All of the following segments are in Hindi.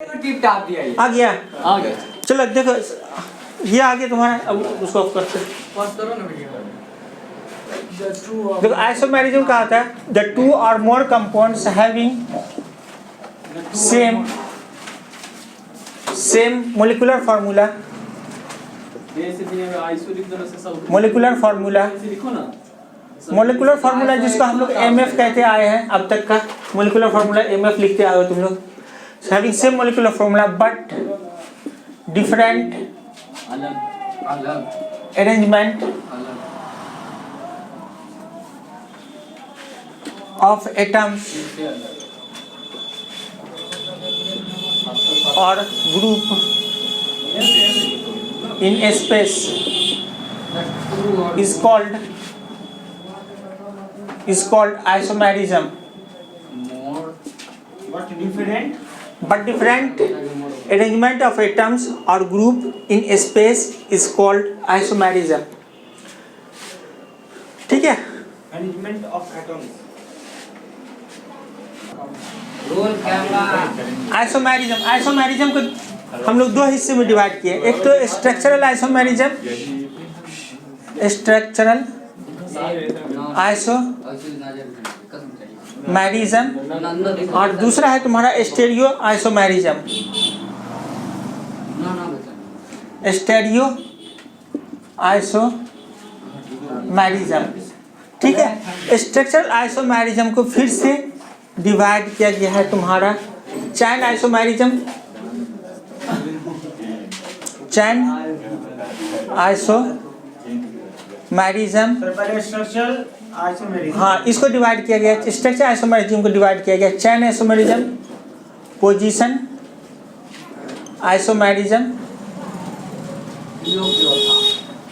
टिप टाप दिया ये। आ गया। चलो देखो ये आ गया तुम्हारा, अब उसको ऑफ करते हैं। देखो आइसोमेरिज्म का होता है the two or more compounds having same molecular formula. Molecular formula जिसको हम लोग MF कहते आए हैं अब तक का, मोलिकुलर फार्मूला MF लिखते आए हो तुम लोग। Having same molecular formula but different arrangement of atoms or group in a space is called isomerism. But different arrangement of atoms or group in a space is called isomerism. ठीक है? Arrangement of atoms. आइसोमेरिज्म को हम लोग दो हिस्से में डिवाइड किए। एक तो स्ट्रक्चरल आइसोमेरिज्म, और दूसरा है तुम्हारा स्टेरियो आइसोमेरिज्म। ठीक है। स्ट्रक्चरल आइसोमेरिज्म को फिर से डिवाइड किया गया है तुम्हारा चैन आइसोमेरिज्म, हाँ इसको डिवाइड किया गया। स्ट्रक्चर आइसोमेरिज्म को डिवाइड किया गया चैन आइसोमेरिज्म, पोजीशन आइसोमेरिज्म।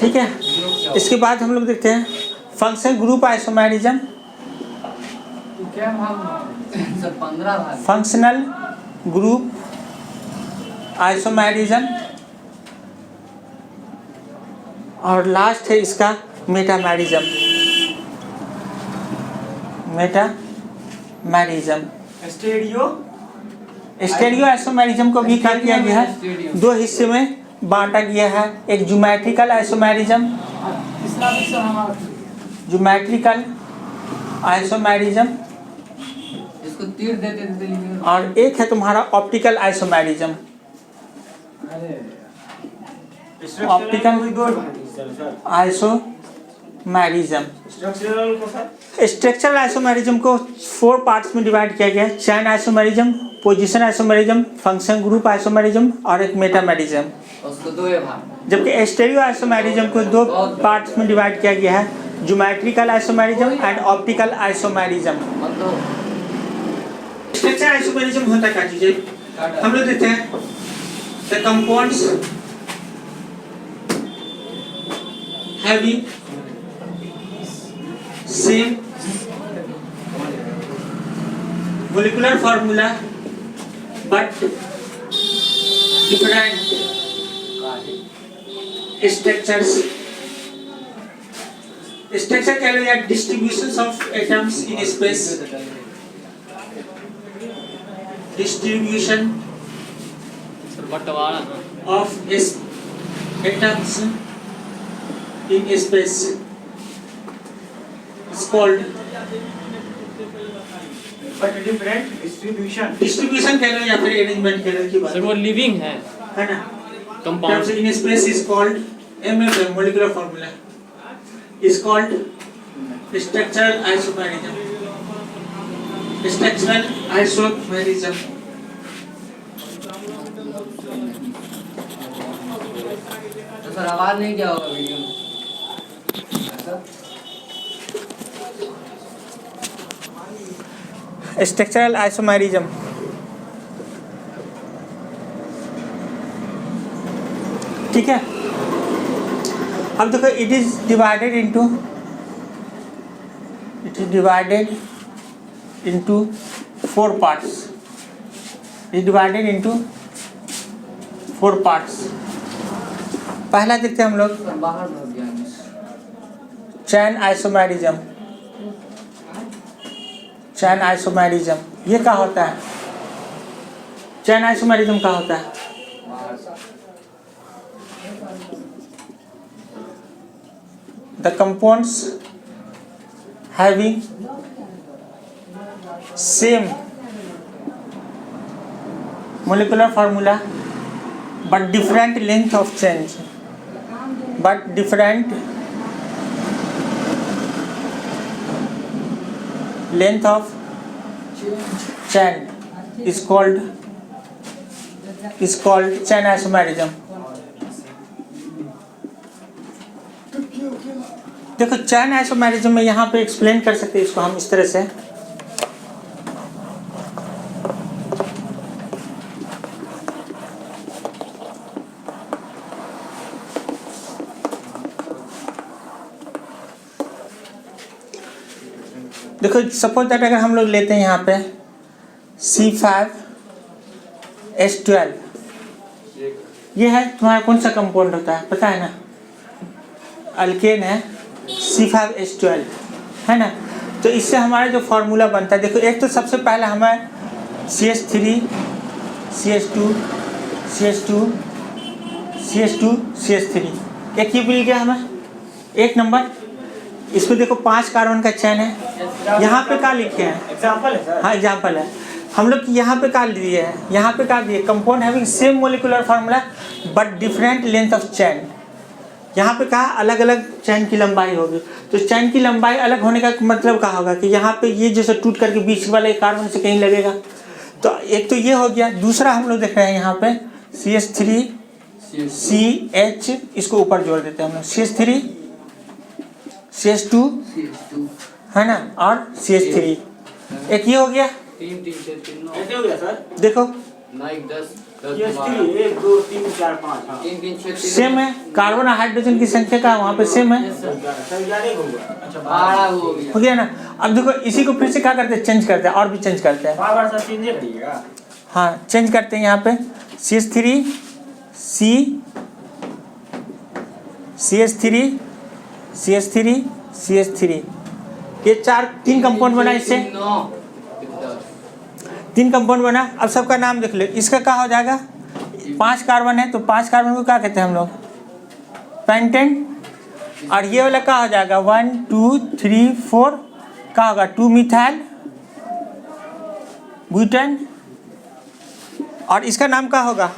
ठीक है। इसके बाद हम लोग देखते हैं function group isomerism, functional group isomerism, और लास्ट है इसका मेटामेरिज्म। स्टेरियो आइसोमेरिज्म को भी क्या किया गया है, दो हिस्से में बांटा गया है। एक ज्योमेट्रिकल आइसोमेरिज्म, और एक है तुम्हारा ऑप्टिकल आइसोमेरिज्म। स्ट्रक्चरल आइसोमेरिज्म को 4 पार्ट्स में डिवाइड किया गया। Chain isomerism, position isomerism, function group isomerism और एक मेटामेरिज्म। जबकि स्टेरियो आइसोमेरिज्म को 2 पार्ट्स में डिवाइड किया गया है, geometrical isomerism and optical isomerism. Structure isomerism होता क्या चीज है, हम लोग देखते हैं the compounds having same molecular formula but different structures. Structure can be distributions of atoms in space. Distribution of atoms in space is called. But different distribution. Distribution कह लो या फिर arrangement कह लो की बात। सर वो लिविंग है ना? Compound in space is called MF, molecular formula. Is called structural isomerism. तो सर आवाज नहीं क्या होगा वीडियो में? Structural isomerism. ठीक है। अब देखो it is divided into 4 parts. पहला देखते हैं हम लोग चैन आइसोमेरिज्म। ये क्या होता है? चैन आइसोमेरिज्म का होता है? The compounds having same molecular formula but different length of chain, but different length of chain is called chain isomerism. देखो चैन आइसोमेरिज्म में यहाँ पे एक्सप्लेन कर सकते हैं इसको हम इस तरह से, देखो सपोज दैट अगर हम लोग लेते हैं यहाँ पे C5H12, ये है तुम्हारा कौन सा कंपाउंड होता है पता है ना? अल्केन है C5H12, है ना? तो इससे हमारा जो फार्मूला बनता है, देखो एक तो सबसे पहले हमें CH3 CH2 CH2 CH2 CH3 एक ही मिल गया हमें, एक नंबर। इसमें देखो 5 कार्बन का चैन है, यहाँ पे क्या लिखे हैं? एग्जाम्पल है सर। हाँ एग्जाम्पल है। हम लोग यहाँ पे क्या दिए हैं? यहाँ पे क्या दिए? Compound having same molecular formula but different length of chain. यहाँ पे कहा अलग अलग चैन की लंबाई होगी, तो चैन की लंबाई अलग होने का मतलब क्या होगा कि यहाँ पे ये जैसे टूट करके बीच वाले कार्बन से कहीं लगेगा, तो एक तो ये हो गया। दूसरा हम लोग देख रहे हैं यहाँ पे CH3 CH, इसको ऊपर जोड़ देते हैं हम लोग, CH3 CH2 है ना, और CH3 एक ये हो गया। 3 3 से 3 कैसे हो गया सर? देखो 9 10 CH3 1 2 3 4 5 हाँ 3 3 6 सेम है, कार्बन और हाइड्रोजन की संख्या का वहाँ पे सेम है, सर 11 होगा। अच्छा 12 हो गया। हो गया ना। अब देखो इसी को फिर से क्या करते हैं? चेंज करते हैं, और भी चेंज करते हैं। बार सर चेंज करिएगा। हाँ चेंज करते हैं यहाँ पे CH3 CH3 CH3 CH3, ये 3 कंपाउंड बना, इससे 3 कंपाउंड बना। अब सबका नाम देख लो, इसका क्या हो जाएगा? 5 कार्बन है तो 5 कार्बन को क्या कहते हैं हम लोग? पेंटेन। और ये वाला क्या हो जाएगा? 1 2 3 4 क्या होगा? 2 मिथाइल ब्यूटेन। और इसका नाम क्या होगा?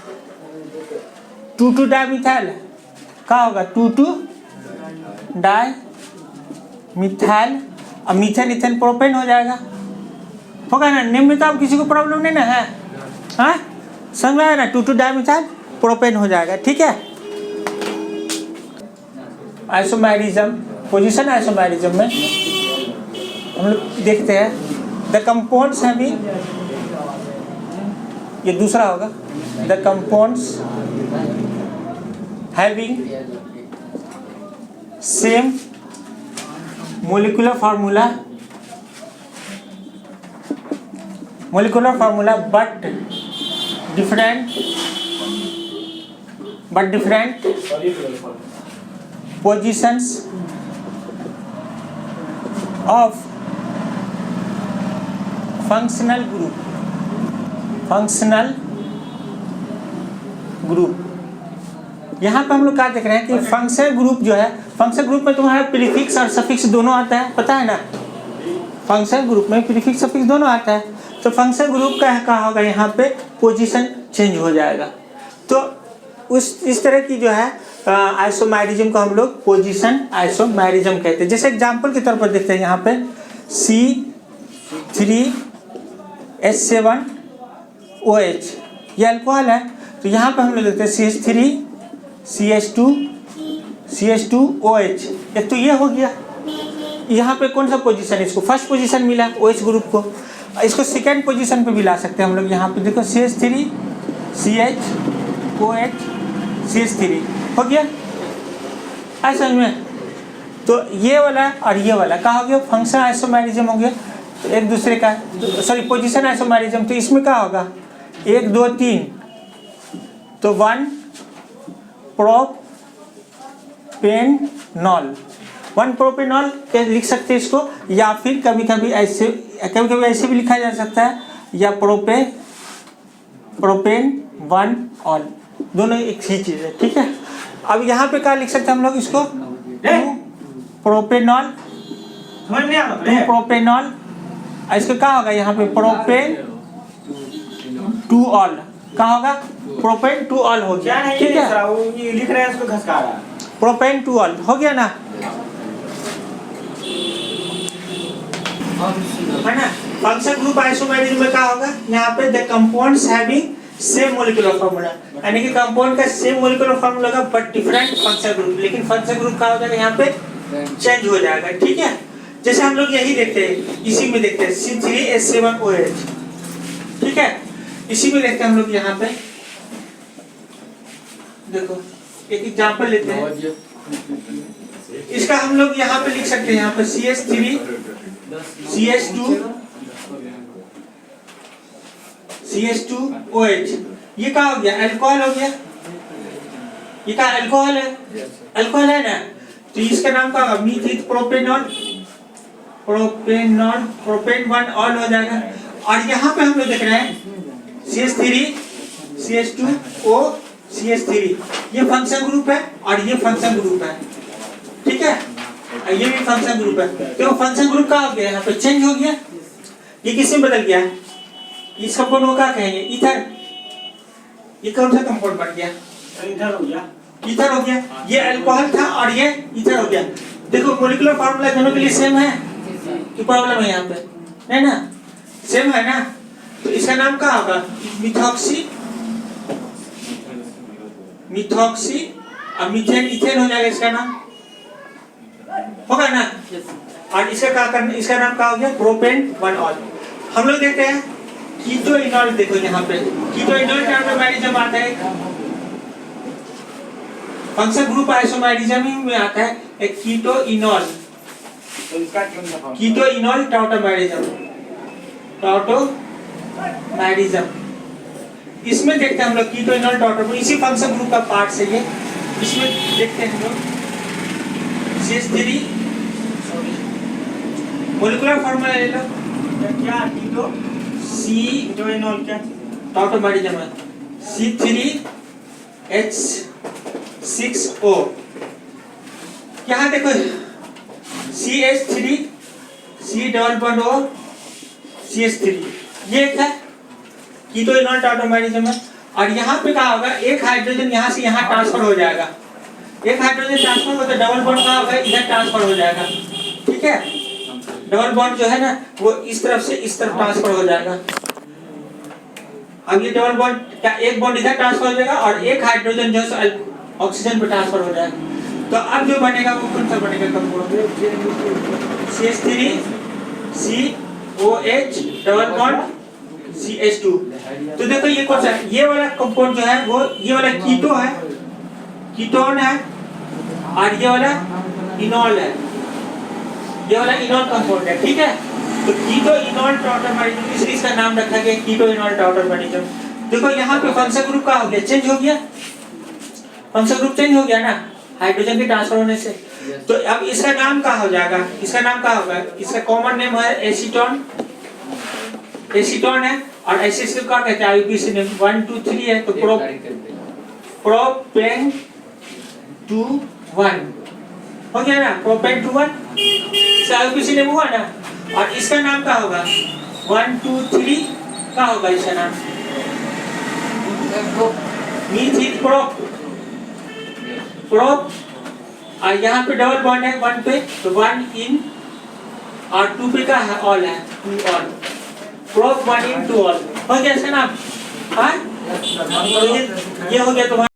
2 2 डाई मिथाइल, क्या होगा? 2 2 डाई मिथाइल। अब मीथेन इथेन प्रोपेन हो जाएगा, होगा ना? नेम में तो अब किसी को प्रॉब्लम नहीं ना है? हाँ समझ में आया ना? 2 2 डाई मिथाइल प्रोपेन हो जाएगा, ठीक है। आइसोमेरिज्म, पोजीशन आइसोमेरिज्म में हम लोग देखते हैं द कंपाउंड्स हैविंग, ये दूसरा होगा, the compounds having same molecular formula but different positions of functional group। यहाँ पे हम लोग क्या देख रहे हैं कि फंक्शनल ग्रुप जो है, फंक्शनल ग्रुप में तुम्हारा प्रीफिक्स और सफिक्स दोनों आता है, पता है ना? फंक्शनल ग्रुप में प्रीफिक्स सफिक्स दोनों आता है, तो फंक्शनल ग्रुप का क्या होगा? यहाँ पे पोजीशन चेंज हो जाएगा। तो इस तरह की जो है आइसोमेरिज्म को हम लोग पोजीशन आइसोमेरिज्म कहते हैं। जैसे एग्जांपल के तौर पर देखते हैं यहाँ पे C3H7OH, ये अल्कोहल है, तो यहाँ पे हम लोग देखते हैं CH3 CH2OH, एक तो ये हो गया। यहाँ पे कौन सा पोजीशन है? इसको फर्स्ट पोजीशन मिला OH ग्रुप को, इसको सेकेंड पोजीशन पे भी ला सकते हैं हम लोग। यहाँ पे देखो CH3 CHOH CH3 हो गया, ऐसा में। तो ये वाला और ये वाला क्या हो गया? फंक्शनल आइसोमेरिज्म हो गया, तो एक दूसरे का, सॉरी पोजीशन आइसोमेरिज्म। तो इसमें क्या होगा? 1 2 3, तो 1 प्रोपेनॉल, 1 प्रोपेनॉल लिख सकते हैं इसको, या फिर कभी कभी ऐसे भी लिखा जा सकता है, या प्रोपेन 1 ऑल, दोनों एक ही चीज है, ठीक है। अब यहाँ पे क्या लिख सकते हैं हम लोग इसको, 2 प्रोपेनॉल, समझ नहीं आ 2 प्रोपेनॉल, इसका क्या होगा यहाँ पे प्रोपेन 2 ऑल, क्या होगा प्रोपेन 2 ऑल हो क्या गया, नहीं ठीक है। वो ये लिख रहे हैं इसको घसका रहा है। प्रोपेन 2 ऑल हो गया ना, है ना। फंक्शन ग्रुप आइसोमेरिज्म में क्या होगा, यहाँ पे the compounds having same molecular formula, यानी कि कंपाउंड का सेम मॉलिक्यूलर फार्मूला का बट डिफरेंट फंक्शन ग्रुप, लेकिन फंक्शन ग्रुप क्या हो जाएगा यहाँ पे चेंज हो जाएगा, ठीक है। जैसे हम लोग यही देखते हैं, इसी में देखते हैं C3H7OH, ठीक है। इसी में देखते हैं हम लोग यहाँ पे, देखो एक एग्जांपल लेते हैं, इसका हम लोग यहाँ पे लिख सकते हैं, यहाँ पे CH3 CH2 CH2OH, ये क्या हो गया, अल्कोहल हो गया, ये क्या अल्कोहल है, अल्कोहल है ना, तो इसका नाम क्या होगा, मीथिल प्रोपेनॉल, प्रोपेन 1 ऑल हो जाएगा। और यहाँ पे हम लोग देख रहे हैं CH3 CH2O CH3, ये फंक्शन ग्रुप है और ये फंक्शन ग्रुप है, ठीक है, ये भी फंक्शन ग्रुप है। तो फंक्शन ग्रुप का हो गया, यहाँ पे चेंज हो गया, ये किसमें बदल गया, इस कंपाउंड को क्या कहेंगे, ईथर, ये कौन सा कंपाउंड बन गया, इधर हो गया, ईथर हो गया, ये अल्कोहल था और ये ईथर हो गया। देखो मॉलिक्यूलर फार्मूला दोनों के लिए सेम है, की प्रॉब्लम है यहाँ पे, है ना, सेम है ना, तो इसका नाम क्या होगा, मिथॉक्सी और मीथेन इथेन हो जाएगा, इसका नाम होगा ना। और इसका क्या करना, इसका नाम क्या हो गया, प्रोपेन 1 ऑल। हम लोग देखते हैं कीटो इनॉल, देखो यहाँ पे कीटो इनॉल का आइसोमेरिज्म आता है, फंक्शन ग्रुप आइसोमेरिज्म में आता है एक कीटो इनॉल, तो इसका क्यों था, कीटो इनॉल टाउटोमेरिज्म, इसमें देखते हैं हम लोग कीटो इनॉल टाउटोमेरिज्म, इसी फंक्शन ग्रुप का पार्ट है ये। इसमें देखते हैं हम लोग CH3 मॉलिक्यूलर फार्मूला ले लो, क्या कीटो कीटो इनॉल क्या टाउटोमेरिज्म है, C3H6O, यहाँ देखो CH3 C++O CH3, ये एक है कीटो इनॉल टाउटोमेरिज्म है। और यहाँ पे क्या होगा, एक हाइड्रोजन यहाँ से यहाँ ट्रांसफर हो जाएगा, एक हाइड्रोजन ट्रांसफर होता है, डबल बॉन्ड क्या होगा, इधर ट्रांसफर हो जाएगा, ठीक है। डबल बॉन्ड जो है ना वो इस तरफ से इस तरफ ट्रांसफर हो जाएगा। अब ये डबल बॉन्ड का एक बॉन्ड इधर ट्रांसफर हो जाएगा और एक हाइड्रोजन जो है ऑक्सीजन पे ट्रांसफर हो जाएगा। तो अब जो बनेगा वो कौन सा बनेगा compound, CH3 COH double bond CH2। तो देखो ये कौन सा है, ये वाला कंपाउंड जो है वो ये वाला कीटो है, कीटोन है, और ये वाला इनॉल है, ये वाला इनॉल कंपाउंड है, ठीक है। तो कीटो इनॉल टाउटोमेरिज्म, इसलिए इसका नाम रखा गया कीटो इनॉल टाउटोमेरिज्म। देखो यहाँ पे फंक्शन ग्रुप का हो गया, चेंज हो गया, फंक्शन ग्रुप चेंज हो गया ना हाइड्रोजन के ट्रांसफर होने से। तो अब इसका नाम क्या हो जाएगा, इसका नाम क्या होगा, इसका कॉमन नेम है एसीटोन, एसीटोन है, और एसिड को क्या कहते हैं, आईयूपीएसी नेम 1 2 3 है, तो प्रोपेन 2 1 हो गया ना, प्रोपेन 2 1 से आईयूपीएसी नेम हुआ ना। और इसका नाम क्या होगा 1 2 3 क्या होगा इसका नाम, मीथिल प्रोप, और यहाँ पे डबल बॉन्ड है 1 पे, तो 1 इन, और 2 पे का है ऑल है 2 ऑल, प्रोप 1 इन 2 ऑल हो गया इसका नाम। हाँ ये हो गया तुम्हारा